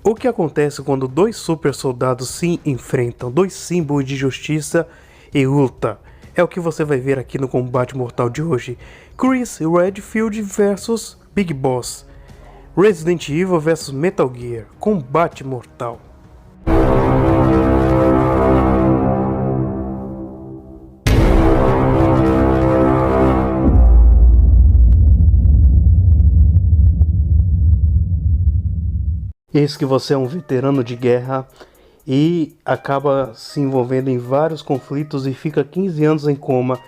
O que acontece quando dois super soldados se enfrentam, dois símbolos de justiça e luta? É o que você vai ver aqui no combate mortal de hoje. Chris Redfield vs Big Boss. Resident Evil vs Metal Gear. Combate mortal. Eis que você é um veterano de guerra e acaba se envolvendo em vários conflitos e fica 15 anos em coma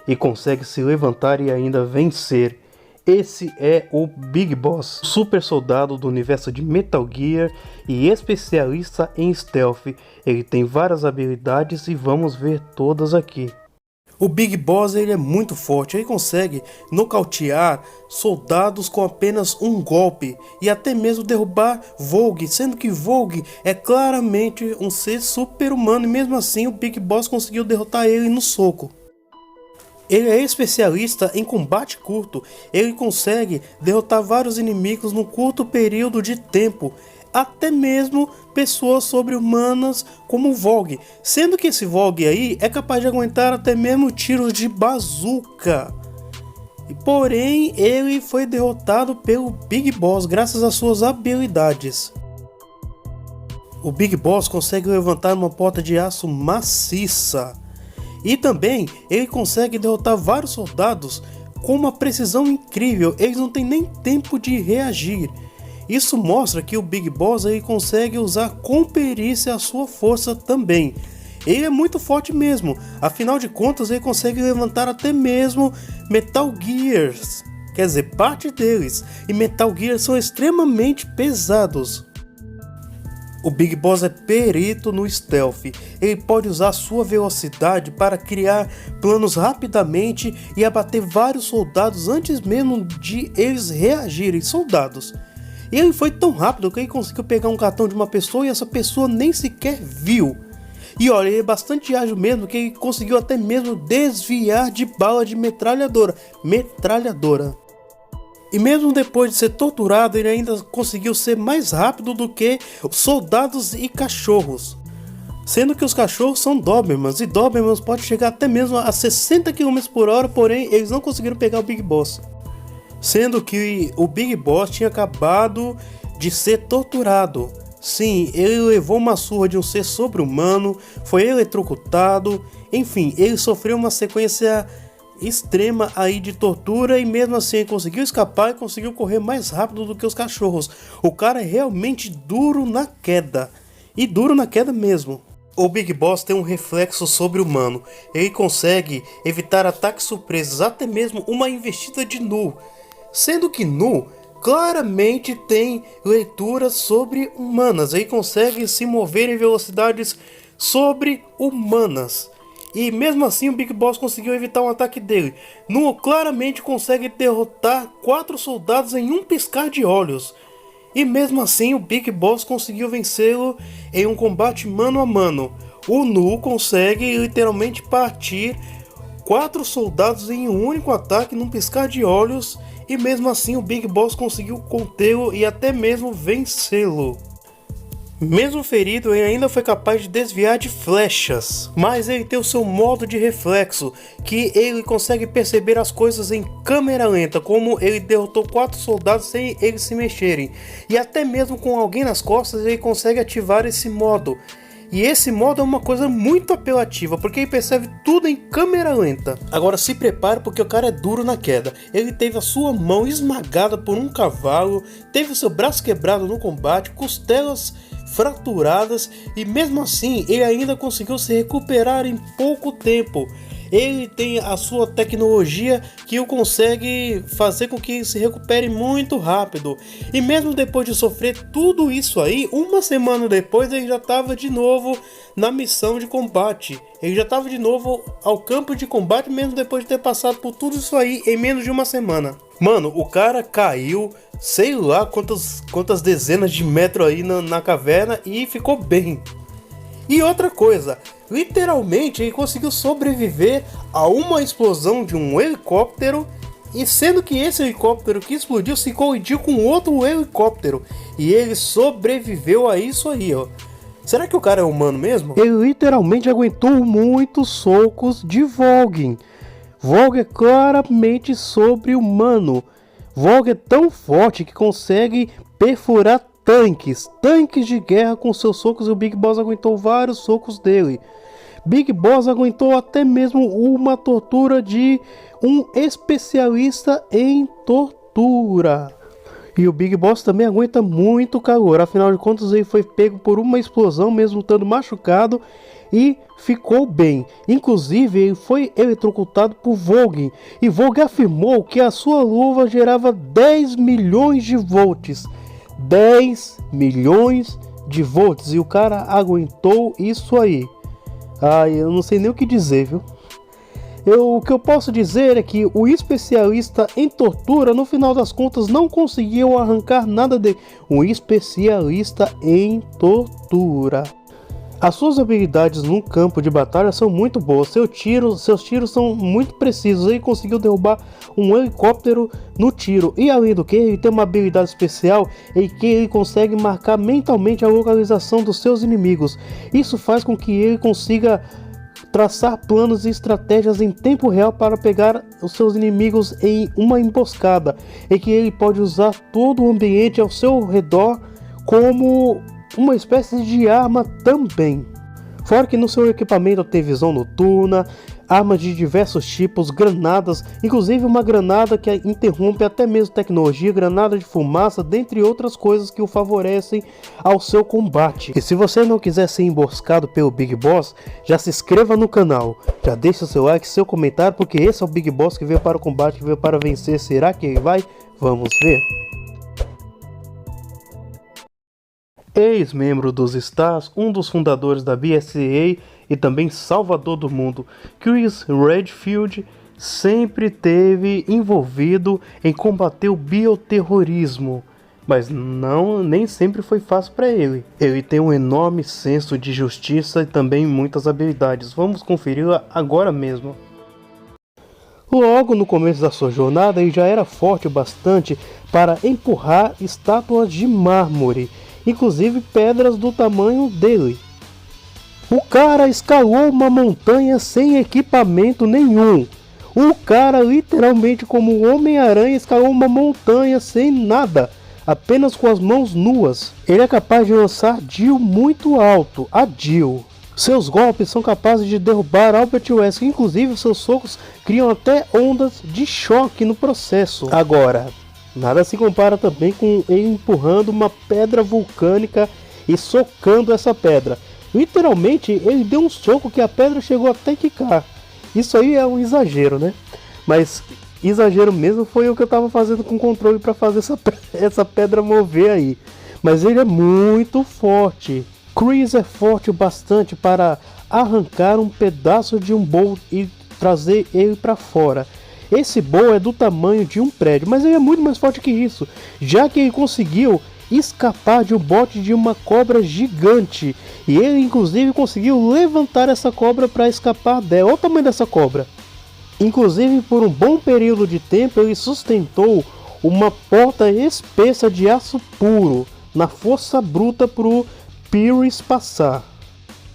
e consegue se levantar e ainda vencer. Esse é o Big Boss, super soldado do universo de Metal Gear e especialista em stealth. Ele tem várias habilidades e vamos ver todas aqui. O Big Boss ele é muito forte, ele consegue nocautear soldados com apenas um golpe e até mesmo derrubar Vogue, sendo que Vogue é claramente um ser super-humano e mesmo assim o Big Boss conseguiu derrotar ele no soco. Ele é especialista em combate curto, ele consegue derrotar vários inimigos num curto período de tempo, até mesmo pessoas sobre-humanas como o Vogue, sendo que esse Vogue aí é capaz de aguentar até mesmo tiros de bazuca. Porém, ele foi derrotado pelo Big Boss graças às suas habilidades. O Big Boss consegue levantar uma porta de aço maciça. E também ele consegue derrotar vários soldados com uma precisão incrível, eles não têm nem tempo de reagir. Isso mostra que o Big Boss ele consegue usar com perícia a sua força também. Ele é muito forte mesmo, afinal de contas ele consegue levantar até mesmo Metal Gears, quer dizer, parte deles, e Metal Gears são extremamente pesados. O Big Boss é perito no stealth, ele pode usar sua velocidade para criar planos rapidamente e abater vários soldados antes mesmo de eles reagirem, soldados. E ele foi tão rápido que ele conseguiu pegar um cartão de uma pessoa e essa pessoa nem sequer viu. E olha, ele é bastante ágil mesmo, que ele conseguiu até mesmo desviar de bala de metralhadora. E mesmo depois de ser torturado, ele ainda conseguiu ser mais rápido do que soldados e cachorros. Sendo que os cachorros são Dobermans, e Dobermans pode chegar até mesmo a 60 km por hora, porém eles não conseguiram pegar o Big Boss. Sendo que o Big Boss tinha acabado de ser torturado. Sim, ele levou uma surra de um ser sobre-humano, foi eletrocutado, enfim, ele sofreu uma sequência extrema aí de tortura e mesmo assim ele conseguiu escapar e conseguiu correr mais rápido do que os cachorros. O cara é realmente duro na queda, e duro na queda mesmo. O Big Boss tem um reflexo sobre-humano, ele consegue evitar ataques surpresos, até mesmo uma investida de Nu. Sendo que Nu claramente tem leituras sobre-humanas, ele consegue se mover em velocidades sobre-humanas. E mesmo assim o Big Boss conseguiu evitar um ataque dele. Nu claramente consegue derrotar 4 soldados em um piscar de olhos. E mesmo assim o Big Boss conseguiu vencê-lo em um combate mano a mano. O Nu consegue literalmente partir 4 soldados em um único ataque num piscar de olhos. E mesmo assim o Big Boss conseguiu contê-lo e até mesmo vencê-lo. Mesmo ferido, ele ainda foi capaz de desviar de flechas, mas ele tem o seu modo de reflexo, que ele consegue perceber as coisas em câmera lenta, como ele derrotou 4 soldados sem eles se mexerem, e até mesmo com alguém nas costas ele consegue ativar esse modo. E esse modo é uma coisa muito apelativa, porque ele percebe tudo em câmera lenta. Agora se prepare porque o cara é duro na queda. Ele teve a sua mão esmagada por um cavalo, teve o seu braço quebrado no combate, costelas fraturadas e mesmo assim ele ainda conseguiu se recuperar em pouco tempo. Ele tem a sua tecnologia que o consegue fazer com que ele se recupere muito rápido. E mesmo depois de sofrer tudo isso aí, uma semana depois ele já estava de novo na missão de combate. Ele já estava de novo ao campo de combate, mesmo depois de ter passado por tudo isso aí em menos de uma semana. Mano, o cara caiu, sei lá quantas dezenas de metros aí na caverna e ficou bem. E outra coisa, literalmente ele conseguiu sobreviver a uma explosão de um helicóptero E sendo que esse helicóptero que explodiu se colidiu com outro helicóptero. E ele sobreviveu a isso aí, ó. Será que o cara é humano mesmo? Ele literalmente aguentou muitos socos de Volgin. Volgin é claramente sobre-humano. Volgin é tão forte que consegue perfurar tanques de guerra com seus socos, e o Big Boss aguentou vários socos dele. Big Boss aguentou até mesmo uma tortura de um especialista em tortura. E o Big Boss também aguenta muito calor, afinal de contas ele foi pego por uma explosão mesmo estando machucado e ficou bem. Inclusive ele foi eletrocutado por Volgin, e Volgin afirmou que a sua luva gerava 10 milhões de volts. 10 milhões de volts, e o cara aguentou isso aí. Eu não sei nem o que dizer, viu? O que eu posso dizer é que o especialista em tortura, no final das contas, não conseguiu arrancar nada dele. Um especialista em tortura. As suas habilidades no campo de batalha são muito boas. Seus tiros são muito precisos. Ele conseguiu derrubar um helicóptero no tiro. E além do que, ele tem uma habilidade especial em que ele consegue marcar mentalmente a localização dos seus inimigos. Isso faz com que ele consiga traçar planos e estratégias em tempo real para pegar os seus inimigos em uma emboscada, em que ele pode usar todo o ambiente ao seu redor como uma espécie de arma também. Fora que no seu equipamento tem visão noturna, armas de diversos tipos, granadas, inclusive uma granada que interrompe até mesmo tecnologia, granada de fumaça, dentre outras coisas que o favorecem ao seu combate. E se você não quiser ser emboscado pelo Big Boss, já se inscreva no canal, já deixa o seu like, seu comentário, porque esse é o Big Boss que veio para o combate, que veio para vencer. Será que ele vai? Vamos ver. Ex-membro dos Stars, um dos fundadores da BSAA e também salvador do mundo, Chris Redfield sempre esteve envolvido em combater o bioterrorismo, mas nem sempre foi fácil para ele. Ele tem um enorme senso de justiça e também muitas habilidades. Vamos conferi-la agora mesmo. Logo no começo da sua jornada, ele já era forte o bastante para empurrar estátuas de mármore, inclusive pedras do tamanho dele. O cara escalou uma montanha sem equipamento nenhum. O cara, literalmente como o Homem-Aranha, escalou uma montanha sem nada, apenas com as mãos nuas. Ele é capaz de lançar Jill muito alto, a Jill. Seus golpes são capazes de derrubar Albert Wesker, inclusive seus socos criam até ondas de choque no processo. Agora, nada se compara também com ele empurrando uma pedra vulcânica e socando essa pedra. Literalmente, ele deu um soco que a pedra chegou até quicar. Isso aí é um exagero, né? Mas exagero mesmo foi o que eu estava fazendo com o controle para fazer essa pedra mover aí. Mas ele é muito forte. Chris é forte o bastante para arrancar um pedaço de um bowl e trazer ele para fora. Esse bowl é do tamanho de um prédio, mas ele é muito mais forte que isso, já que ele conseguiu escapar de um bote de uma cobra gigante, e ele inclusive conseguiu levantar essa cobra para escapar dela. Olha o tamanho dessa cobra. Inclusive, por um bom período de tempo, ele sustentou uma porta espessa de aço puro na força bruta para o Pyrrhus passar.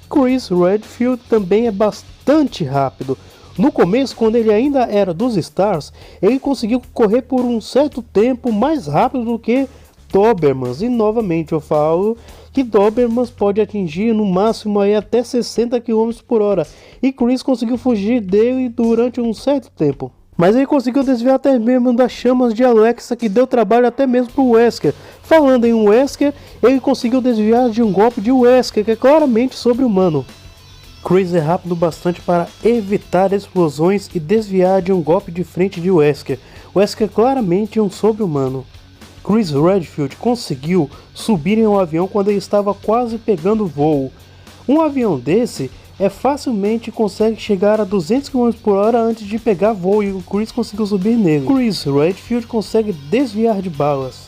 Chris Redfield também é bastante rápido. No começo, quando ele ainda era dos Stars, ele conseguiu correr por um certo tempo mais rápido do que Dobermans. E novamente eu falo que Dobermans pode atingir no máximo aí até 60 km por hora. E Chris conseguiu fugir dele durante um certo tempo. Mas ele conseguiu desviar até mesmo das chamas de Alexa, que deu trabalho até mesmo para o Wesker. Falando em Wesker, ele conseguiu desviar de um golpe de Wesker, que é claramente sobre-humano. Chris é rápido bastante para evitar explosões e desviar de um golpe de frente de Wesker. Wesker é claramente um sobre-humano. Chris Redfield conseguiu subir em um avião quando ele estava quase pegando voo. Um avião desse facilmente consegue chegar a 200 km por hora antes de pegar voo, e o Chris conseguiu subir nele. Chris Redfield consegue desviar de balas.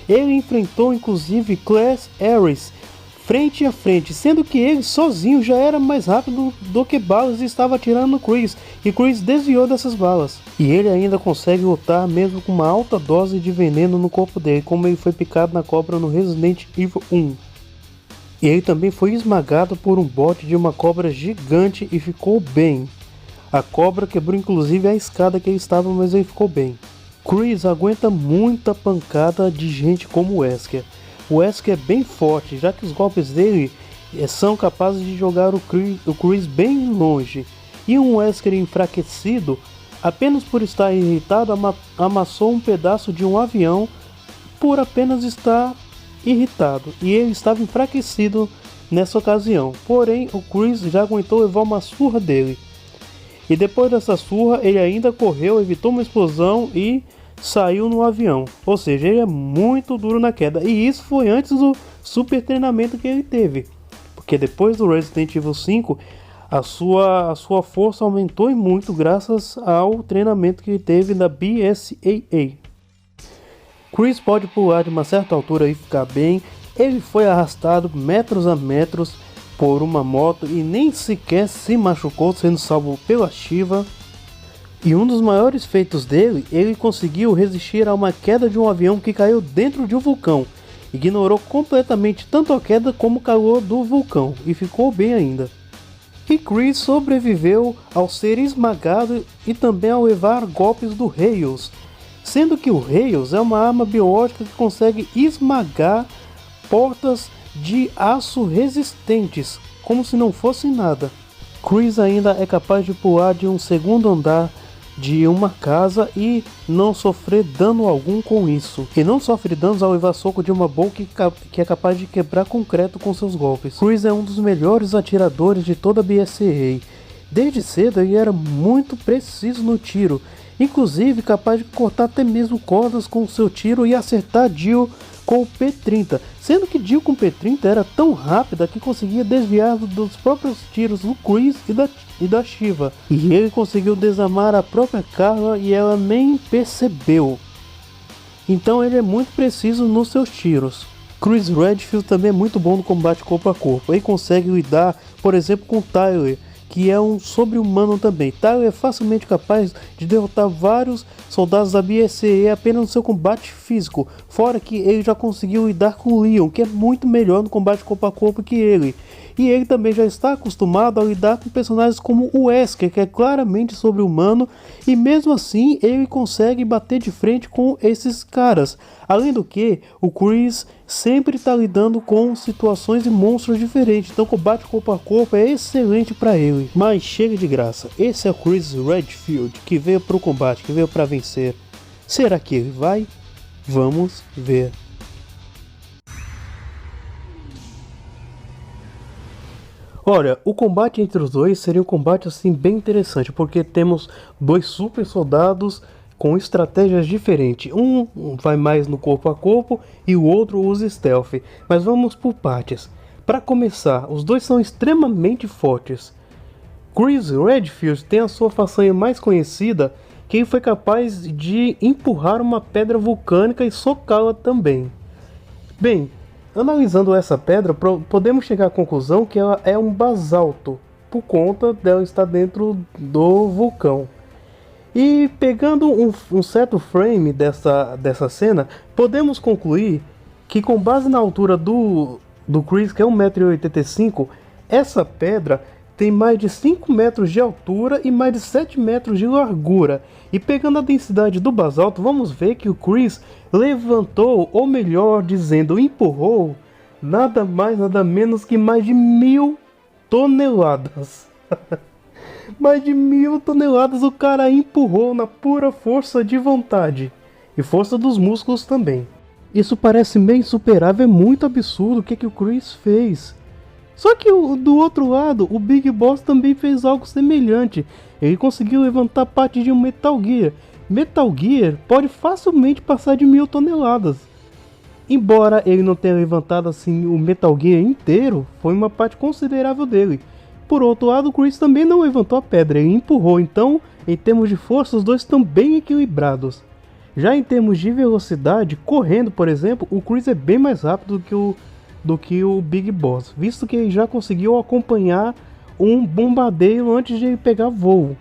Ele enfrentou inclusive Class Harris, frente a frente, sendo que ele sozinho já era mais rápido do que balas e estava atirando no Chris, e Chris desviou dessas balas. E ele ainda consegue lutar mesmo com uma alta dose de veneno no corpo dele, como ele foi picado na cobra no Resident Evil 1. E ele também foi esmagado por um bote de uma cobra gigante e ficou bem. A cobra quebrou inclusive a escada que ele estava, mas ele ficou bem. Chris aguenta muita pancada de gente como o Wesker. O Wesker é bem forte, já que os golpes dele são capazes de jogar o Chris bem longe. E um Wesker enfraquecido, apenas por estar irritado, amassou um pedaço de um avião por apenas estar irritado. E ele estava enfraquecido nessa ocasião. Porém, o Chris já aguentou levar uma surra dele. E depois dessa surra, ele ainda correu, evitou uma explosão e saiu no avião. Ou seja, ele é muito duro na queda. E isso foi antes do super treinamento que ele teve. Porque depois do Resident Evil 5, a sua força aumentou e muito graças ao treinamento que ele teve da BSAA. Chris pode pular de uma certa altura e ficar bem. Ele foi arrastado metros a metros por uma moto e nem sequer se machucou, sendo salvo pela Shiva. E um dos maiores feitos dele, ele conseguiu resistir a uma queda de um avião que caiu dentro de um vulcão. Ignorou completamente tanto a queda como o calor do vulcão e ficou bem ainda. E Chris sobreviveu ao ser esmagado e também ao levar golpes do Rails, sendo que o Rails é uma arma biológica que consegue esmagar portas de aço resistentes, como se não fosse nada. Chris ainda é capaz de pular de um segundo andar de uma casa e não sofrer dano algum com isso. E não sofre danos ao levar soco de uma bola que é capaz de quebrar concreto com seus golpes. Chris é um dos melhores atiradores de toda a BSAA. Desde cedo ele era muito preciso no tiro, inclusive capaz de cortar até mesmo cordas com seu tiro e acertar Jill com o P30, sendo que Jill com o P30 era tão rápida que conseguia desviar dos próprios tiros do Chris e da Shiva, e ele conseguiu desarmar a própria Carla e ela nem percebeu. Então ele é muito preciso nos seus tiros. Chris Redfield também é muito bom no combate corpo a corpo, ele consegue lidar, por exemplo, com Tyler, que é um sobre-humano também. Tyler é facilmente capaz de derrotar vários soldados da BSAA apenas no seu combate físico, fora que ele já conseguiu lidar com o Leon, que é muito melhor no combate corpo a corpo que ele. E ele também já está acostumado a lidar com personagens como o Wesker, que é claramente sobre-humano, e mesmo assim ele consegue bater de frente com esses caras. Além do que, o Chris sempre está lidando com situações e monstros diferentes, então combate corpo a corpo é excelente para ele. Mas chega de graça, esse é o Chris Redfield, que veio para o combate, que veio para vencer. Será que ele vai? Vamos ver. Olha, o combate entre os dois seria um combate assim bem interessante, porque temos dois super soldados com estratégias diferentes. Um vai mais no corpo a corpo e o outro usa stealth. Mas vamos por partes. Para começar, os dois são extremamente fortes. Chris Redfield tem a sua façanha mais conhecida, que ele foi capaz de empurrar uma pedra vulcânica e socá-la também. Bem, analisando essa pedra, podemos chegar à conclusão que ela é um basalto, por conta dela estar dentro do vulcão. E pegando um certo frame dessa cena, podemos concluir que, com base na altura do Chris, que é 1,85 m, essa pedra tem mais de 5 metros de altura e mais de 7 metros de largura. E pegando a densidade do basalto, vamos ver que o Chris levantou, ou melhor dizendo, empurrou, nada mais nada menos que mais de 1000 toneladas. Mais de 1000 toneladas o cara empurrou na pura força de vontade. E força dos músculos também. Isso parece meio insuperável, é muito absurdo o que o Chris fez. Só que do outro lado, o Big Boss também fez algo semelhante. Ele conseguiu levantar parte de um Metal Gear. Metal Gear pode facilmente passar de 1000 toneladas. Embora ele não tenha levantado assim o Metal Gear inteiro, foi uma parte considerável dele. Por outro lado, o Chris também não levantou a pedra, ele empurrou. Então, em termos de força, os dois estão bem equilibrados. Já em termos de velocidade, correndo por exemplo, o Chris é bem mais rápido do que o Big Boss, visto que ele já conseguiu acompanhar um bombardeio antes de ele pegar voo.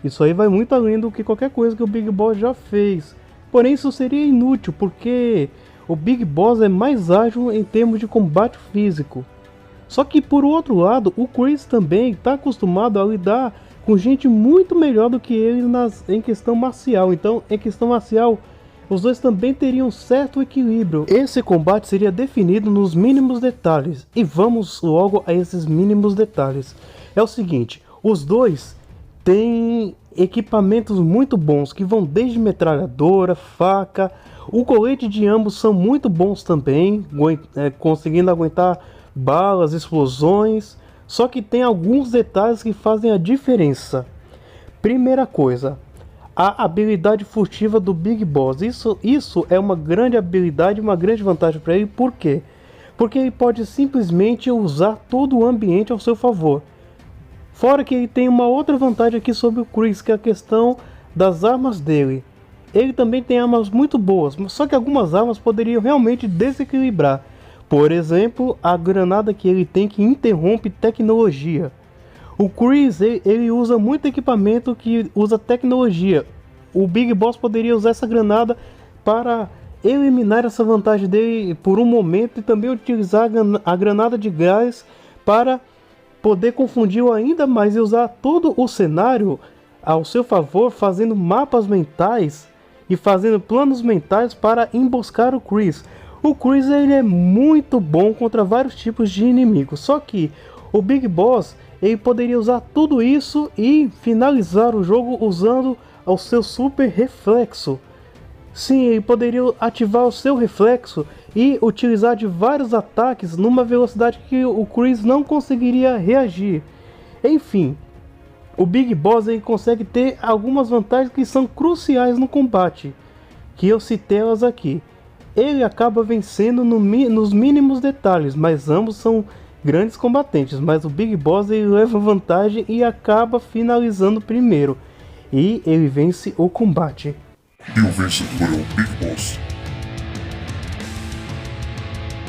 Isso aí vai muito além do que qualquer coisa que o Big Boss já fez. Porém, isso seria inútil, porque o Big Boss é mais ágil em termos de combate físico. Só que por outro lado, o Chris também está acostumado a lidar com gente muito melhor do que ele em questão marcial. Então, em questão marcial, os dois também teriam certo equilíbrio. Esse combate seria definido nos mínimos detalhes. E vamos logo a esses mínimos detalhes. É o seguinte, os dois têm equipamentos muito bons, que vão desde metralhadora, faca. O colete de ambos são muito bons também, conseguindo aguentar balas, explosões. Só que tem alguns detalhes que fazem a diferença. Primeira coisa, a habilidade furtiva do Big Boss. Isso é uma grande habilidade, uma grande vantagem para ele. Por quê? Porque ele pode simplesmente usar todo o ambiente ao seu favor. Fora que ele tem uma outra vantagem aqui sobre o Chris, que é a questão das armas dele. Ele também tem armas muito boas, só que algumas armas poderiam realmente desequilibrar. Por exemplo, a granada que ele tem, que interrompe tecnologia. O Chris, ele usa muito equipamento que usa tecnologia. O Big Boss poderia usar essa granada para eliminar essa vantagem dele por um momento, e também utilizar a granada de gás para poder confundi-lo ainda mais e usar todo o cenário ao seu favor, fazendo mapas mentais e fazendo planos mentais para emboscar o Chris. O Chris, ele é muito bom contra vários tipos de inimigos, só que o Big Boss, ele poderia usar tudo isso e finalizar o jogo usando o seu super reflexo. Sim, ele poderia ativar o seu reflexo e utilizar de vários ataques numa velocidade que o Chris não conseguiria reagir. Enfim, o Big Boss, ele consegue ter algumas vantagens que são cruciais no combate, que eu citei elas aqui. Ele acaba vencendo nos mínimos detalhes, mas ambos são grandes combatentes. Mas o Big Boss, ele leva vantagem e acaba finalizando primeiro. E ele vence o combate. E o vencedor é o Big Boss.